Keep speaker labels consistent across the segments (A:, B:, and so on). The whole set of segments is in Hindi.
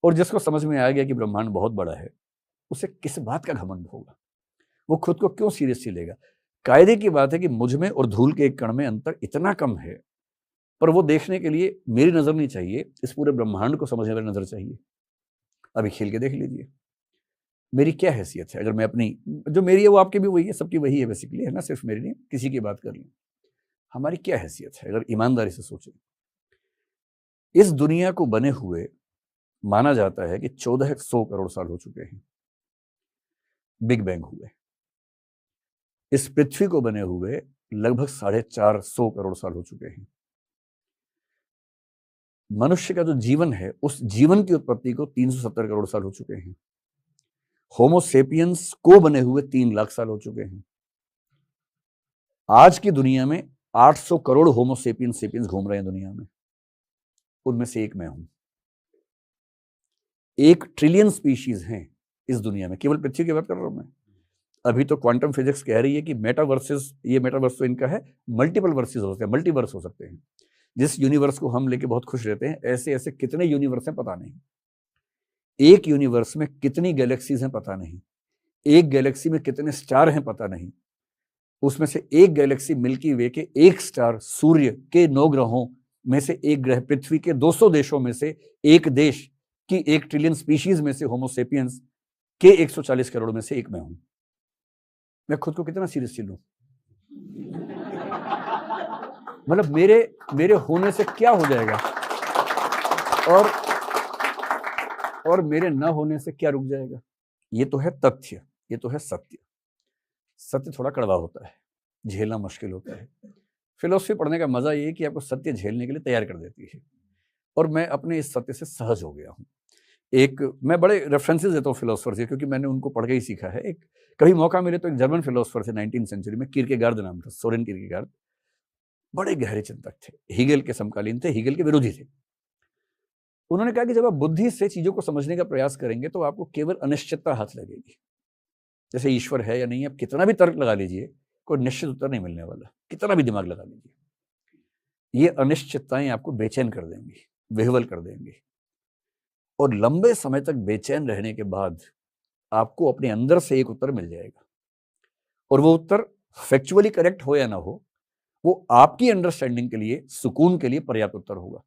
A: और जिसको समझ में आ गया कि ब्रह्मांड बहुत बड़ा है, उसे किस बात का घमंड होगा? वो खुद को क्यों सीरियसली लेगा? कायदे की बात है कि मुझ में और धूल के एक कण में अंतर इतना कम है, पर वो देखने के लिए मेरी नजर नहीं चाहिए, इस पूरे ब्रह्मांड को समझने वाली नजर चाहिए। अभी खेल के देख लीजिए, मेरी क्या हैसियत है? अगर मैं अपनी, जो मेरी है वो आपकी भी वही है, सबकी वही है बेसिकली, है ना, सिर्फ मेरी नहीं, किसी की बात कर लें, हमारी क्या हैसियत है अगर ईमानदारी से सोचें? इस दुनिया को बने हुए माना जाता है कि 1400 करोड़ साल हो चुके हैं, बिग बैंग हुए। इस पृथ्वी को बने हुए लगभग 450 करोड़ साल हो चुके हैं। मनुष्य का जो जीवन है, उस जीवन की उत्पत्ति को 370 करोड़ साल हो चुके हैं। होमो सेपियंस को बने हुए 3 लाख साल हो चुके हैं। आज की दुनिया में 800 करोड़ होमो सेपियंस घूम रहे हैं दुनिया में, उनमें से एक मैं हूं। 1 ट्रिलियन स्पीशीज हैं इस दुनिया में, केवल पृथ्वी की बात कर रहा हूं मैं। अभी तो क्वांटम फिजिक्स कह रही है कि मेटावर्सेस, ये मेटावर्स तो इनका है, मल्टीपल वर्सेस हो सकते हैं, मल्टीवर्स हो सकते हैं। जिस यूनिवर्स को हम लेके बहुत खुश रहते हैं, ऐसे ऐसे कितने यूनिवर्स हैं पता नहीं। एक यूनिवर्स में कितनी गैलेक्सीज हैं पता नहीं। एक गैलेक्सी में कितने स्टार हैं पता नहीं। उसमें से एक गैलेक्सी मिल्की वे के एक स्टार, सूर्य के 9 ग्रहों में से एक ग्रह, पृथ्वी के 200 देशों में से एक देश की 1 ट्रिलियन स्पीशीज में से होमो सेपियंस के 140 करोड़ में से एक मैं हूं। मैं खुद को कितना सीरियसली लूं? मतलब मेरे होने से क्या हो जाएगा और मेरे न होने से क्या रुक जाएगा? ये तो है तथ्य, ये तो है सत्य। सत्य थोड़ा कड़वा होता है, झेलना मुश्किल होता है। फिलॉसफी पढ़ने का मजा ये है कि आपको सत्य झेलने के लिए तैयार कर देती है, और मैं अपने इस सत्य से सहज हो गया हूं। मैं बड़े रेफरेंसेस देता हूँ फिलोसफर से, क्योंकि मैंने उनको पढ़ के ही सीखा है। कभी मौका मिले तो एक जर्मन फिलोसफर थे 19th सेंचुरी में, किरकेगार्ड नाम था, सोरेन किरकेगार्ड। बड़े गहरे चिंतक थे, हीगल के समकालीन थे, हीगल के विरोधी थे। उन्होंने कहा कि जब आप बुद्धि से चीजों को समझने का प्रयास करेंगे तो आपको केवल अनिश्चितता हाथ लगेगी। जैसे ईश्वर है या नहीं, आप कितना भी तर्क लगा लीजिए, कोई निश्चित उत्तर नहीं मिलने वाला, कितना भी दिमाग लगा लीजिए। ये अनिश्चितताएं आपको बेचैन कर देंगी, विह्वल कर देंगी, और लंबे समय तक बेचैन रहने के बाद आपको अपने अंदर से एक उत्तर मिल जाएगा, और वो उत्तर फैक्चुअली करेक्ट हो या ना हो, वो आपकी अंडरस्टैंडिंग के लिए, सुकून के लिए पर्याप्त उत्तर होगा।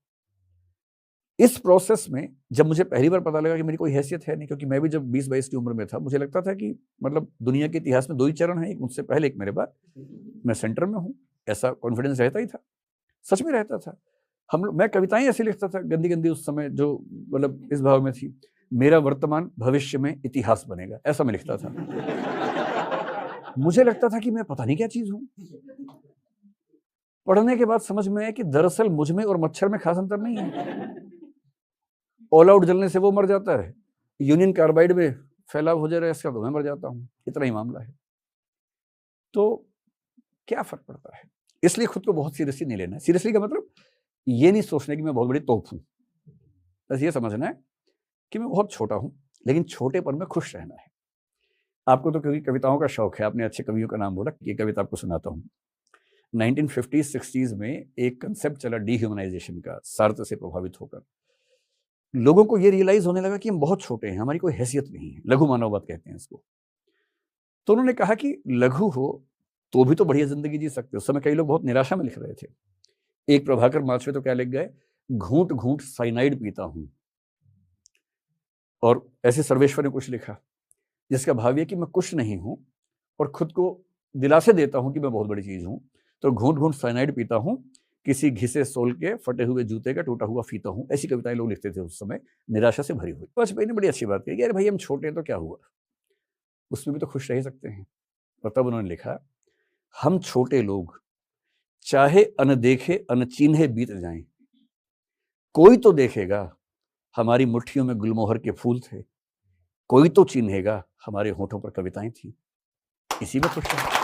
A: इस प्रोसेस में जब मुझे पहली बार पता लगा कि मेरी कोई हैसियत है नहीं, क्योंकि मैं भी जब 20-22 की उम्र में था, मुझे लगता था कि मतलब दुनिया के इतिहास में 2 ही चरण हैं, एक मुझसे पहले, एक मेरे बाद, मैं सेंटर में हूँ। ऐसा कॉन्फिडेंस रहता ही था, सच में रहता था। मैं कविताएं ऐसी लिखता था गंदी गंदी उस समय, जो मतलब इस भाव में थी, मेरा वर्तमान भविष्य में इतिहास बनेगा, ऐसा मैं लिखता था। मुझे लगता था कि मैं पता नहीं क्या चीज हूं। पढ़ने के बाद समझ में आया कि दरअसल मुझ में और मच्छर में खास अंतर नहीं है। ऑल आउट जलने से वो मर जाता है, यूनियन कार्बाइड में फैलाव हो जा रहा है इसका, तो मैं मर जाता हूं। इतना ही मामला है। तो क्या फर्क पड़ता है? इसलिए खुद को बहुत सीरियसली नहीं लेना है। सीरियसली का मतलब ये नहीं सोचना कि मैं बहुत बड़ी तोप हूं, बस ये समझना है कि मैं बहुत छोटा हूं, लेकिन छोटेपन में खुश रहना है। आपको तो क्योंकि कविताओं का शौक है, आपने अच्छे कवियों का नाम बोला, ये कविता आपको सुनाता हूं। 1950s-60s में एक कंसेप्ट चला डीह्यूमनाइजेशन का, सार्त्र से प्रभावित होकर लोगों को ये रियलाइज होने लगा कि हम बहुत छोटे हैं, हमारी कोई हैसियत नहीं है। लघु मानववाद कहते हैं इसको। तो उन्होंने कहा कि लघु हो तो भी तो बढ़िया जिंदगी जी सकते हो। उस समय कई लोग बहुत निराशा में लिख रहे थे। एक प्रभाकर मालवीय तो क्या लिख गए, घूंट घूंट साइनाइड पीता हूं। और ऐसे सर्वेश्वर ने कुछ लिखा जिसका भाव है कि मैं कुछ नहीं हूं और खुद को दिलासे देता हूं कि मैं बहुत बड़ी चीज हूं। तो घूंट घूंट साइनाइड पीता हूं, किसी घिसे सोल के, फटे हुए जूते का टूटा हुआ फीता हूं। ऐसी कविताएं लोग लिखते थे उस समय, निराशा से भरी हुई। वाजपेयी ने बड़ी अच्छी बात कही, अरे भाई हम छोटे हैं तो क्या हुआ, उसमें भी तो खुश रह सकते हैं। और तब उन्होंने लिखा, हम छोटे लोग चाहे अनदेखे अनचिन्हे बीत जाएं, कोई तो देखेगा हमारी मुट्ठियों में गुलमोहर के फूल थे, कोई तो चिन्हेगा हमारे होठों पर कविताएं थी। इसी में खुश है।